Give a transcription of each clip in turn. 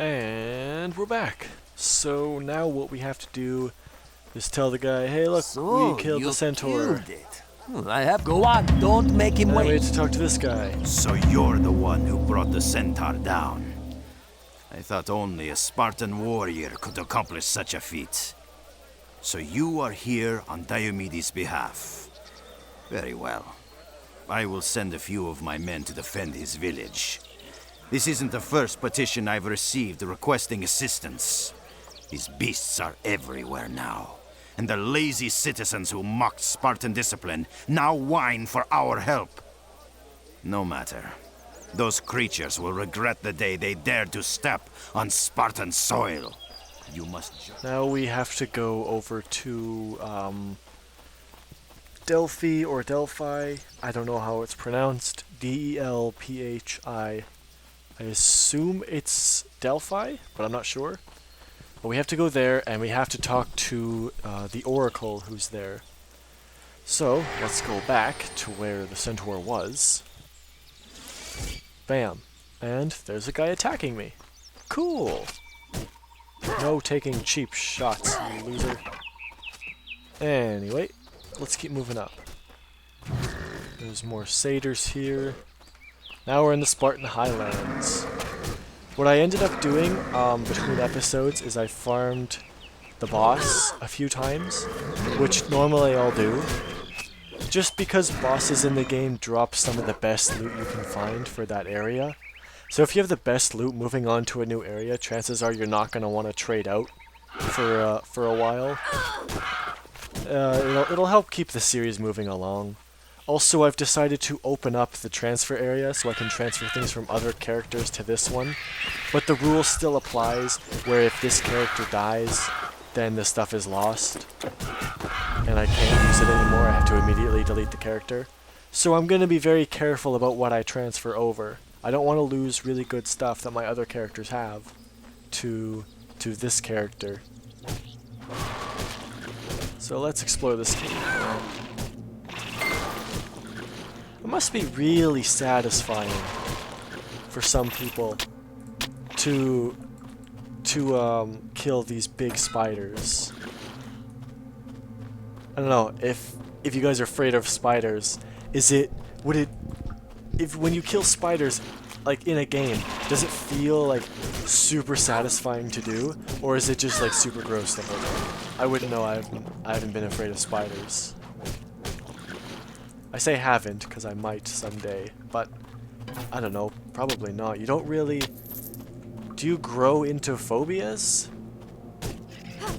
And we're back. So now what we have to do is tell the guy, hey look, So, we killed you the centaur. killed it. I have go on, don't make him And then we wait. have to talk to this guy. So you're the one who brought the centaur down. I thought only a Spartan warrior could accomplish such a feat. So you are here on Diomedes' behalf. Very well. I will send a few of my men to defend his village. This isn't the first petition I've received requesting assistance. These beasts are everywhere now. And the lazy citizens who mocked Spartan discipline now whine for our help. No matter. Those creatures will regret the day they dared to step on Spartan soil. You must... Now we have to go over to Delphi or Delphi. I don't know how it's pronounced. Delphi. I assume it's Delphi, but I'm not sure. But we have to go there, and we have to talk to the Oracle who's there. So, let's go back to where the centaur was. Bam. And there's a guy attacking me. Cool. No taking cheap shots, you loser. Anyway, let's keep moving up. There's more satyrs here. Now we're in the Spartan Highlands. What I ended up doing between episodes is I farmed the boss a few times, which normally I'll do. Just because bosses in the game drop some of the best loot you can find for that area. So if you have the best loot moving on to a new area, chances are you're not going to want to trade out for a while. It'll help keep the series moving along. Also, I've decided to open up the transfer area so I can transfer things from other characters to this one. But the rule still applies where if this character dies, then the stuff is lost. And I can't use it anymore, I have to immediately delete the character. So I'm going to be very careful about what I transfer over. I don't want to lose really good stuff that my other characters have to this character. So let's explore this game. It must be really satisfying for some people to kill these big spiders. I don't know if you guys are afraid of spiders. When you kill spiders, like in a game, does it feel like super satisfying to do, or is it just like super gross the whole time? I wouldn't know. I haven't been afraid of spiders. I say haven't because I might someday, but I don't know. Probably not. You don't really. Do you grow into phobias?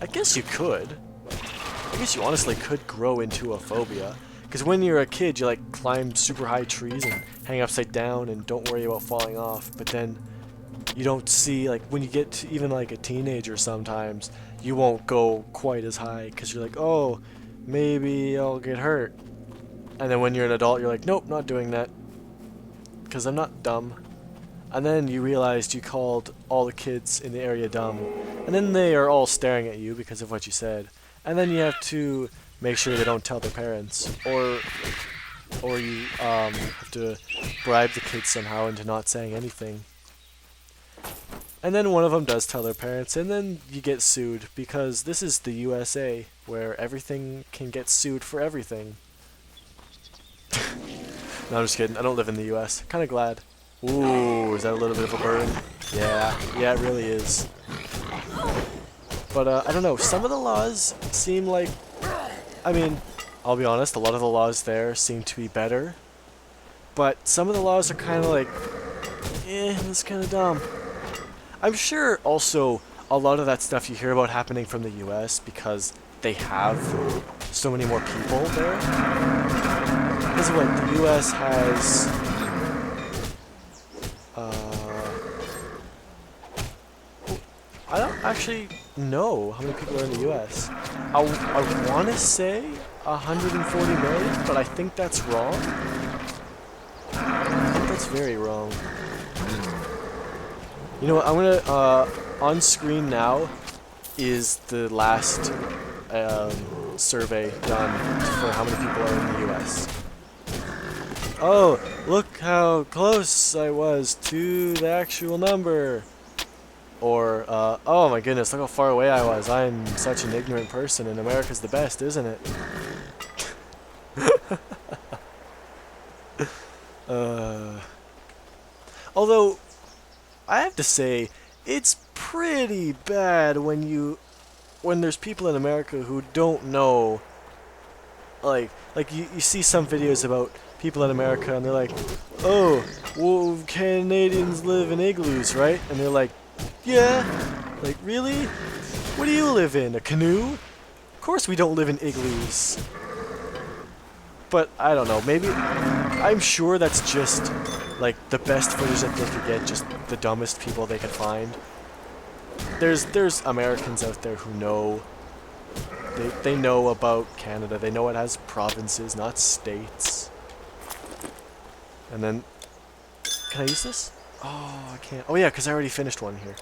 I guess you could. I guess you honestly could grow into a phobia. Because when you're a kid, you like climb super high trees and hang upside down and don't worry about falling off. But then you don't see, like when you get to even like a teenager sometimes, you won't go quite as high because you're like, oh, maybe I'll get hurt. And then when you're an adult, you're like, nope, not doing that. Because I'm not dumb. And then you realized you called all the kids in the area dumb. And then they are all staring at you because of what you said. And then you have to make sure they don't tell their parents. Or you have to bribe the kids somehow into not saying anything. And then one of them does tell their parents, and then you get sued. Because this is the USA, where everything can get sued for everything. No, I'm just kidding. I don't live in the US. Kinda glad. Ooh, is that a little bit of a burn? Yeah, it really is. But, I don't know. Some of the laws seem like... I mean, I'll be honest, a lot of the laws there seem to be better. But some of the laws are kind of like... that's kind of dumb. I'm sure also a lot of that stuff you hear about happening from the US because they have so many more people there. Because what, the US has... I don't actually know how many people are in the US. I want to say 140 million, but I think that's wrong. I think that's very wrong. You know what, I'm gonna, on screen now is the last survey done for how many people are in the US. Oh, look how close I was to the actual number. Or, oh my goodness, look how far away I was. I'm such an ignorant person, and America's the best, isn't it? Although, I have to say, it's pretty bad when there's people in America who don't know, like you see some videos about people in America and they're like, oh, well, Canadians live in igloos, right? And they're like, yeah, like really? What do you live in, a canoe? Of course we don't live in igloos. But I don't know, maybe, I'm sure that's just like the best footage that they could get, just the dumbest people they could find. There's Americans out there who know, they know about Canada, they know it has provinces, not states. And then, can I use this? Oh, I can't. Oh yeah, because I already finished one here.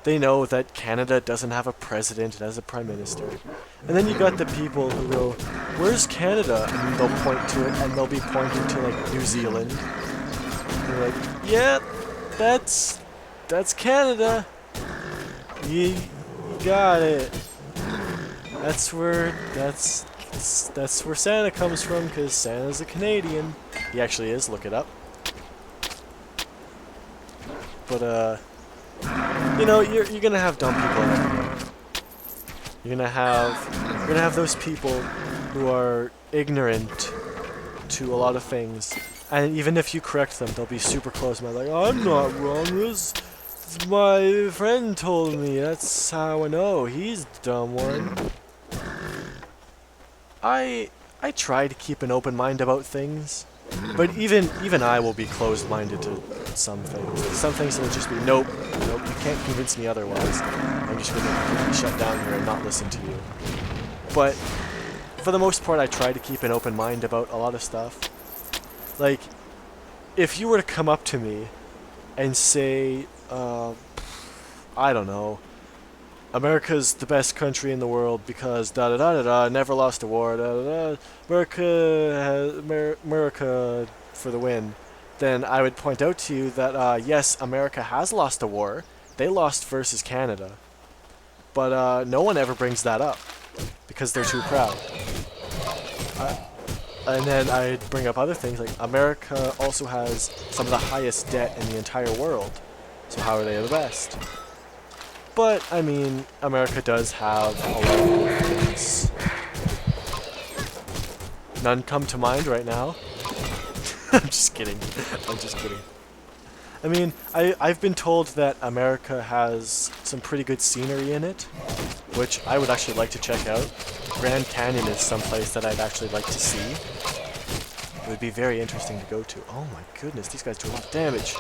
They know that Canada doesn't have a president, it has a prime minister. And then you got the people who go, where's Canada? And they'll point to it, and they'll be pointing to like New Zealand. And they're like, yeah, that's Canada. You got it. That's where Santa comes from, because Santa's a Canadian. He actually is, look it up. But you know, you're gonna have dumb people everywhere. You're gonna have those people who are ignorant to a lot of things, and even if you correct them, they'll be super close. And they're like, I'm not wrong. This my friend told me. That's how I know. He's the dumb one. I try to keep an open mind about things, but even I will be closed-minded to some things. Some things will just be, nope, you can't convince me otherwise. I'm just going to completely shut down here and not listen to you. But for the most part, I try to keep an open mind about a lot of stuff. Like, if you were to come up to me and say, I don't know, America's the best country in the world because da-da-da-da-da, never lost a war, da-da-da, America for the win, then I would point out to you that, yes, America has lost a war. They lost versus Canada. But no one ever brings that up because they're too proud. And then I'd bring up other things, like America also has some of the highest debt in the entire world. So how are they the best? But, I mean, America does have a lot of good things. None come to mind right now. I'm just kidding. I'm just kidding. I mean, I've been told that America has some pretty good scenery in it, which I would actually like to check out. Grand Canyon is someplace that I'd actually like to see. It would be very interesting to go to. Oh my goodness, these guys do a lot of damage.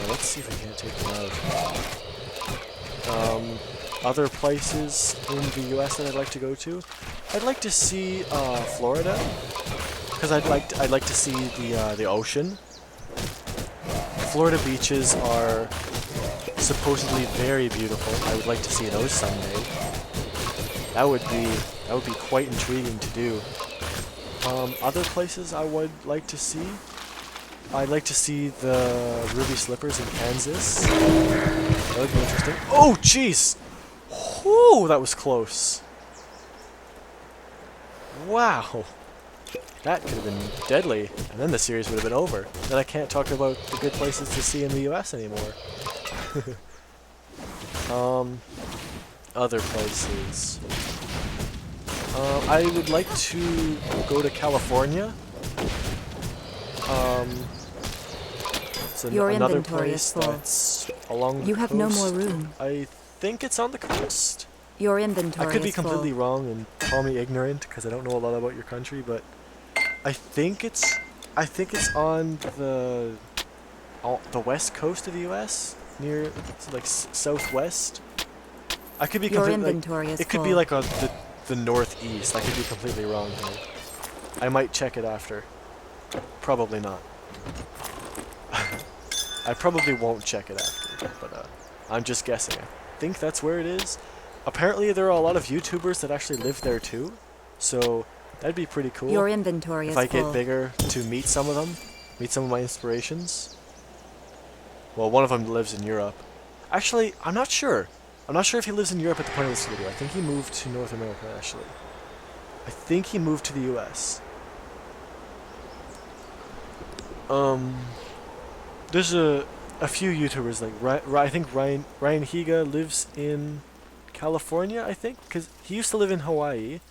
Let's see if we can't take them out. Other places in the US that I'd like to go to? I'd like to see Florida, because I'd like to see the ocean. Florida beaches are supposedly very beautiful. I would like to see those someday. That would be quite intriguing to do. Other places I would like to see. I'd like to see the Ruby Slippers in Kansas. That would be interesting. Oh, jeez! Whoo, that was close. Wow. That could have been deadly, and then the series would have been over. Then I can't talk about the good places to see in the US anymore. Other places. I would like to go to California. It's another place that's along the coast. You have no more room. I think it's on the coast. Your inventory I could be is completely full. wrong and call me ignorant because I don't know a lot about your country, but I think it's on the west coast of the U.S. near like southwest. I could be Your completely inventory is it could be full. like on the northeast. I could be completely wrong here. I might check it after. Probably not. I probably won't check it after, but I'm just guessing. I think that's where it is. Apparently there are a lot of YouTubers that actually live there too, so that'd be pretty cool. Your inventory if is I full. get bigger to meet some of them, meet some of my inspirations. Well, one of them lives in Europe. Actually, I'm not sure. I'm not sure if he lives in Europe at the point of this video. I think he moved to North America, actually. I think he moved to the US. There's a few YouTubers, like, I think Ryan Higa lives in California, I think? Because he used to live in Hawaii.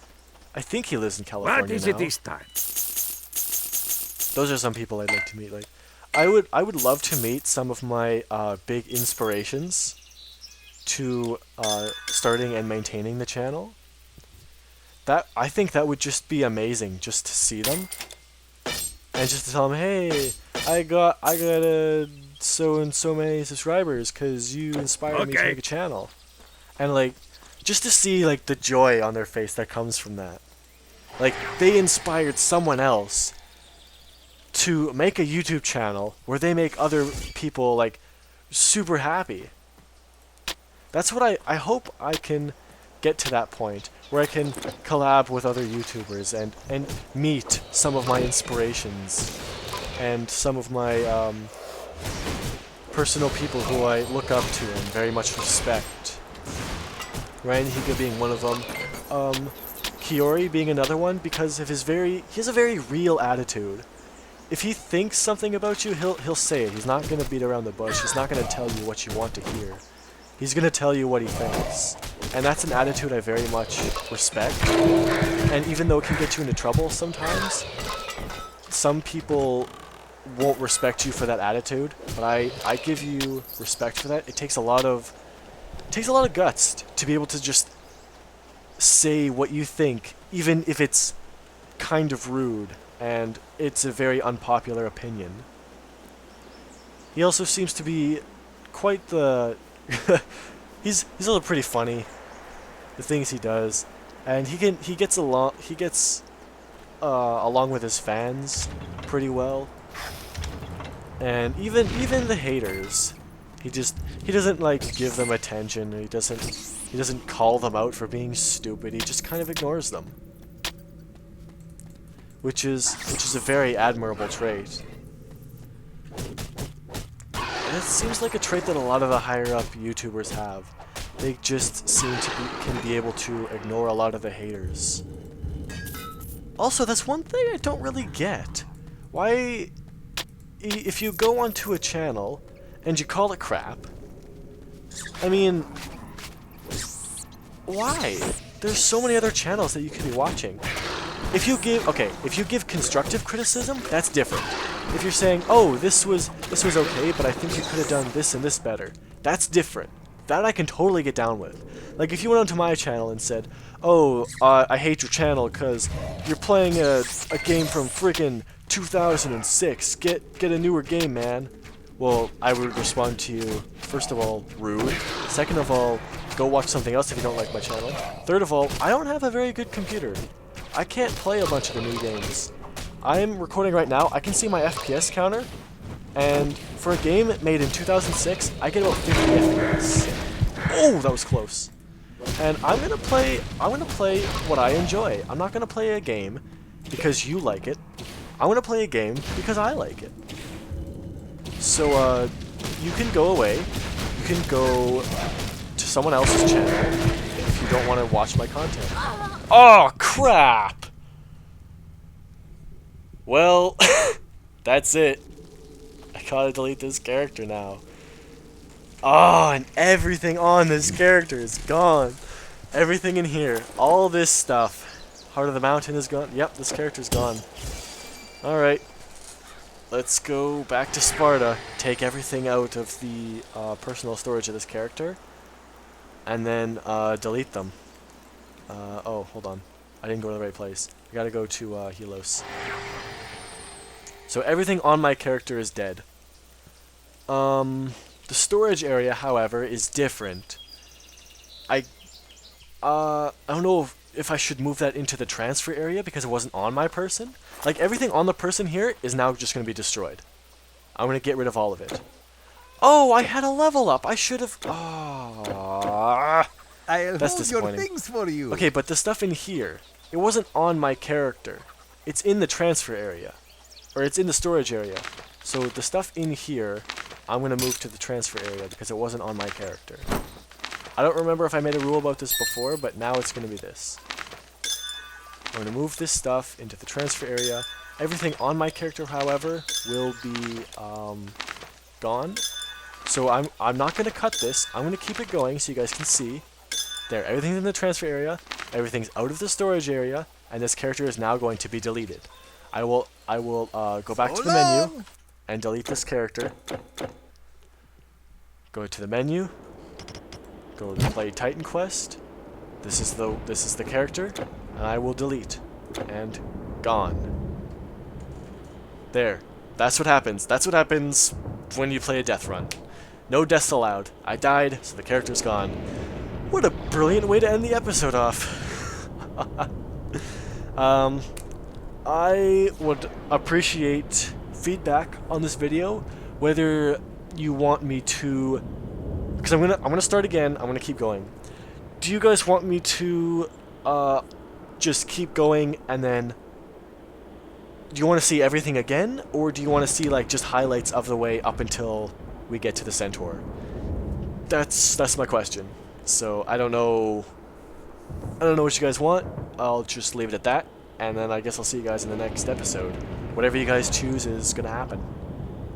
I think he lives in California What is now. it this time? Those are some people I'd like to meet. Like, I would love to meet some of my big inspirations to starting and maintaining the channel. I think that would just be amazing, just to see them, and just to tell them, hey, I got so and so many subscribers because you inspired me to make a channel, and like, just to see like the joy on their face that comes from that. Like, they inspired someone else to make a YouTube channel where they make other people like super happy. That's what I hope I can get to, that point where I can collab with other YouTubers and meet some of my inspirations and some of my personal people who I look up to and very much respect. Ryan Higa being one of them. Kiori being another one, because of he has a very real attitude. If he thinks something about you, he'll say it. He's not gonna beat around the bush. He's not gonna tell you what you want to hear. He's gonna tell you what he thinks. And that's an attitude I very much respect. And even though it can get you into trouble sometimes, some people won't respect you for that attitude, but I give you respect for that. It takes a lot of guts to be able to just say what you think, even if it's kind of rude and it's a very unpopular opinion. He also seems to be quite the he's also pretty funny, the things he does, and he gets along with his fans pretty well. And even the haters, he doesn't like give them attention. He doesn't call them out for being stupid. He just kind of ignores them, which is a very admirable trait. And it seems like a trait that a lot of the higher up YouTubers have. They just seem to can be able to ignore a lot of the haters. Also, that's one thing I don't really get. Why, if you go onto a channel and you call it crap, I mean, why? There's so many other channels that you could be watching. If you give constructive criticism, that's different. If you're saying, oh, this was okay, but I think you could have done this and this better, that's different. That I can totally get down with. Like, if you went onto my channel and said, oh, I hate your channel because you're playing a game from frickin' 2006. Get a newer game, man. Well, I would respond to you, first of all, rude. Second of all, go watch something else if you don't like my channel. Third of all, I don't have a very good computer. I can't play a bunch of the new games. I'm recording right now, I can see my FPS counter, and for a game made in 2006, I get about 50 FPS. Oh, that was close. And I'm gonna play what I enjoy. I'm not gonna play a game because you like it. I'm gonna play a game because I like it. So, you can go away. You can go to someone else's channel if you don't want to watch my content. Oh, crap! Well, that's it. I gotta delete this character now. Oh, and everything on this character is gone. Everything in here. All this stuff. Heart of the Mountain is gone. Yep, this character's gone. Alright. Let's go back to Sparta. Take everything out of the personal storage of this character. And then delete them. Oh, hold on. I didn't go to the right place. I gotta go to Helos. So everything on my character is dead. The storage area, however, is different. I don't know if I should move that into the transfer area because it wasn't on my person. Like, everything on the person here is now just going to be destroyed. I'm going to get rid of all of it. Oh, I had a level up. I should have... Oh, that's disappointing. Your things for you. Okay, but the stuff in here, it wasn't on my character. It's in the transfer area. Or it's in the storage area. So the stuff in here I'm going to move to the transfer area because it wasn't on my character. I don't remember if I made a rule about this before, but now it's going to be this. I'm going to move this stuff into the transfer area. Everything on my character, however, will be gone. So I'm not going to cut this. I'm going to keep it going so you guys can see. There, everything's in the transfer area. Everything's out of the storage area, and this character is now going to be deleted. I will go back to the menu and delete this character. Go to the menu. Go to play Titan Quest. This is the character, and I will delete. And gone. There. That's what happens. That's what happens when you play a death run. No deaths allowed. I died, so the character's gone. What a brilliant way to end the episode off. I would appreciate feedback on this video, whether you want me to, because I'm gonna start again. I'm gonna keep going. Do you guys want me to just keep going, and then do you want to see everything again, or do you want to see like just highlights of the way up until we get to the Centaur? That's my question. So I don't know what you guys want. I'll just leave it at that, and then I guess I'll see you guys in the next episode. Whatever you guys choose is gonna happen.